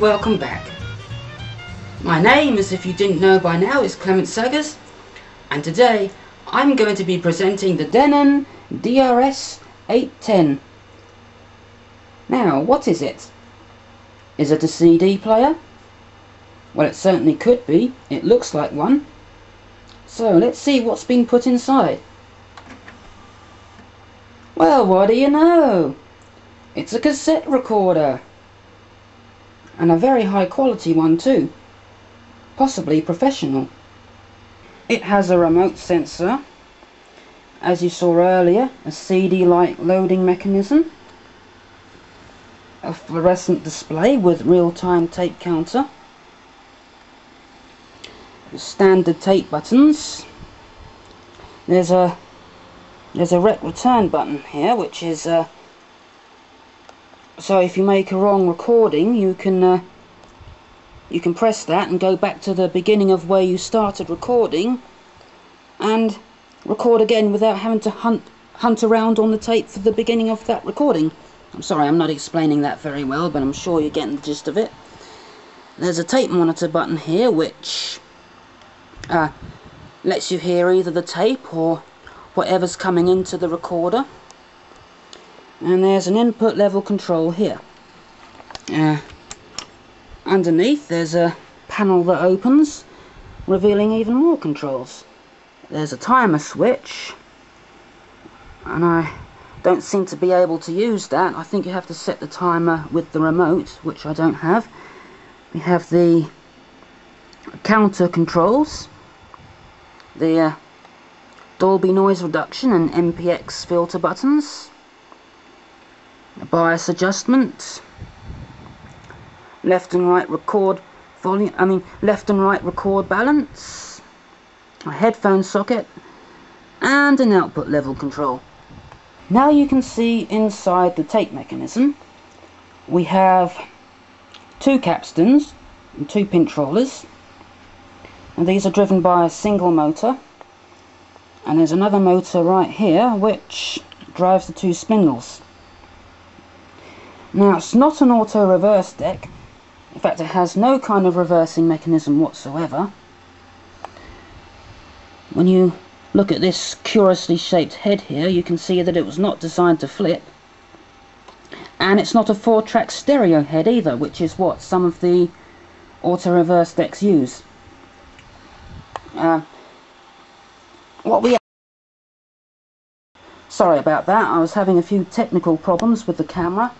welcome back. My name, as if you didn't know by now, is Clement Saggers, and today I'm going to be presenting the Denon DRS-810. Now, what is it? Is it a CD player? Well, it certainly could be. It looks like one. So let's see what's been put inside. Well, what do you know? It's a cassette recorder. And a very high quality one too. Possibly professional. It has a remote sensor. As you saw earlier, a CD-like loading mechanism. A fluorescent display with real-time tape counter. Standard tape buttons. There's a rec return button here, which is so if you make a wrong recording, you can press that and go back to the beginning of where you started recording and record again without having to hunt around on the tape for the beginning of that recording. I'm sorry, I'm not explaining that very well, but I'm sure you're getting the gist of it. There's a tape monitor button here, which lets you hear either the tape or whatever's coming into the recorder. And there's an input level control here. Underneath there's a panel that opens, revealing even more controls. There's a timer switch, and I don't seem to be able to use that. I think you have to set the timer with the remote, which I don't have. We have the counter controls, the Dolby noise reduction and MPX filter buttons, a bias adjustment, left and right record balance, a headphone socket, and an output level control. Now you can see inside the tape mechanism we have two capstans and two pinch rollers, and these are driven by a single motor, and there's another motor right here which drives the two spindles. Now, it's not an auto reverse deck. In fact, it has no kind of reversing mechanism whatsoever. When you look at this curiously shaped head here, you can see that it was not designed to flip. And it's not a 4-track stereo head either, which is what some of the auto reverse decks use. Sorry about that, I was having a few technical problems with the camera.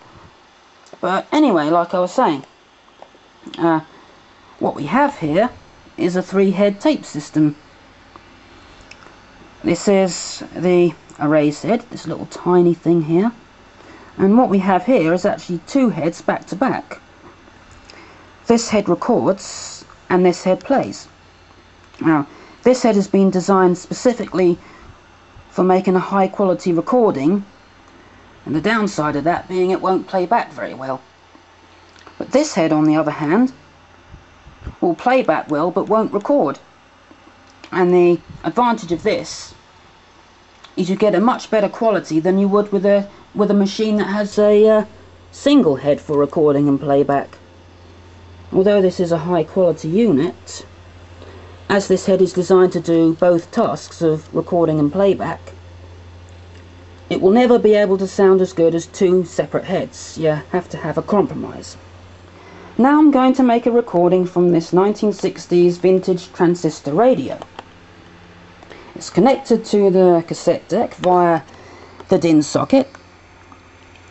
But anyway, like I was saying, what we have here is a 3-head tape system. This is the erase head, this little tiny thing here. And what we have here is actually 2 heads back to back. This head records and this head plays. Now, this head has been designed specifically for making a high quality recording, and the downside of that being it won't play back very well. But this head, on the other hand, will play back well but won't record. And the advantage of this is you get a much better quality than you would with a machine that has a single head for recording and playback. Although this is a high quality unit, as this head is designed to do both tasks of recording and playback, it will never be able to sound as good as 2 separate heads. You have to have a compromise. Now I'm going to make a recording from this 1960s vintage transistor radio. It's connected to the cassette deck via the DIN socket.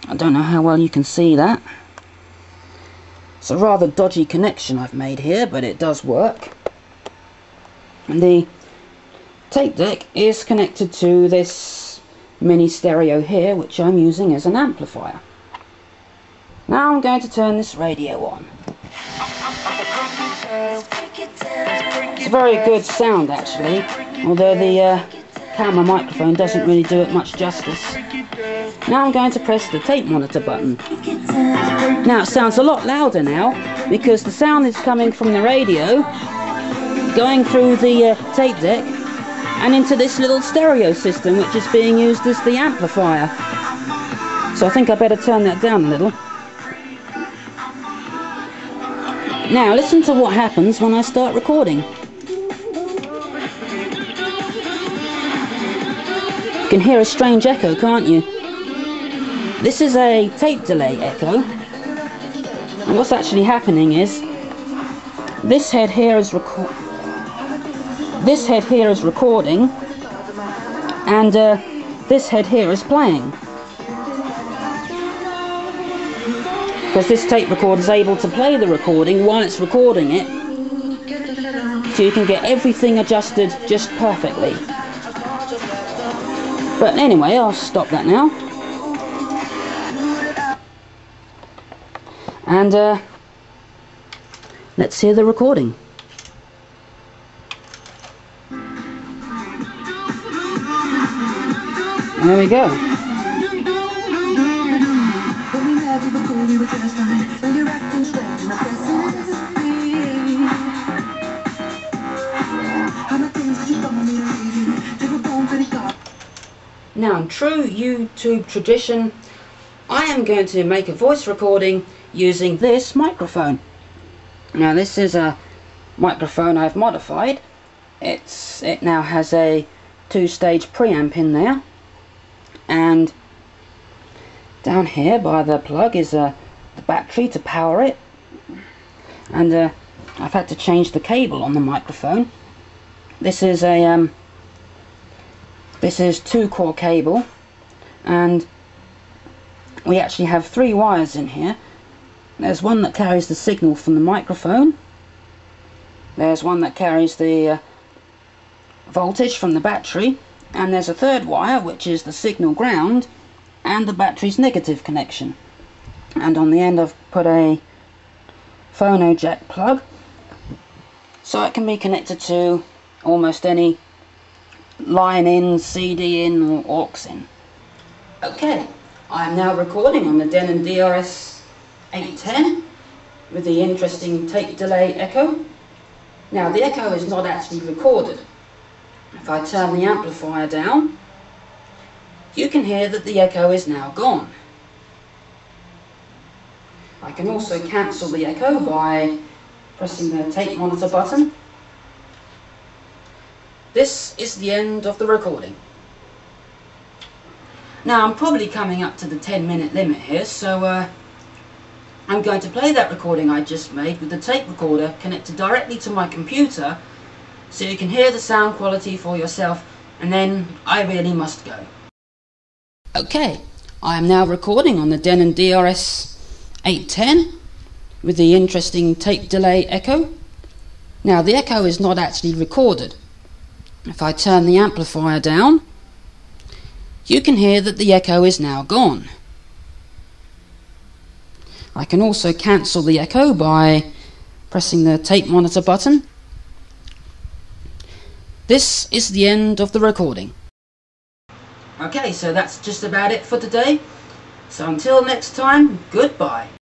I don't know how well you can see that. It's a rather dodgy connection I've made here, but it does work. And the tape deck is connected to this mini stereo here, which I'm using as an amplifier. Now I'm going to turn this radio on. It's a very good sound actually, although the camera microphone doesn't really do it much justice. Now I'm going to press the tape monitor button. Now it sounds a lot louder now, because the sound is coming from the radio, going through the tape deck, and into this little stereo system which is being used as the amplifier. So I think I better turn that down a little. Now listen to what happens when I start recording. You can hear a strange echo, can't you? This is a tape delay echo, and what's actually happening is this head here is recording, and this head here is playing. Because this tape recorder is able to play the recording while it's recording it, so you can get everything adjusted just perfectly. But anyway, I'll stop that now. And let's hear the recording. There we go. Now, in true YouTube tradition, I am going to make a voice recording using this microphone. Now, this is a microphone I've modified. It now has a 2-stage preamp in there, and down here by the plug is the battery to power it, and I've had to change the cable on the microphone. This is a 2-core cable, and we actually have 3 wires in here. There's one that carries the signal from the microphone, there's one that carries the voltage from the battery, and there's a 3rd wire which is the signal ground and the battery's negative connection. And on the end I've put a phono jack plug, so it can be connected to almost any line in, CD in, or aux in. Okay, I'm now recording on the Denon DRS-810 with the interesting tape delay echo. Now, the echo is not actually recorded. If I turn the amplifier down, you can hear that the echo is now gone. I can also cancel the echo by pressing the tape monitor button. This is the end of the recording. Now, I'm probably coming up to the 10-minute limit here, so I'm going to play that recording I just made with the tape recorder connected directly to my computer, so you can hear the sound quality for yourself, and then I really must go. Okay, I am now recording on the Denon DRS-810 with the interesting tape delay echo. Now, the echo is not actually recorded. If I turn the amplifier down, you can hear that the echo is now gone. I can also cancel the echo by pressing the tape monitor button. This is the end of the recording. Okay, so that's just about it for today. So until next time, goodbye.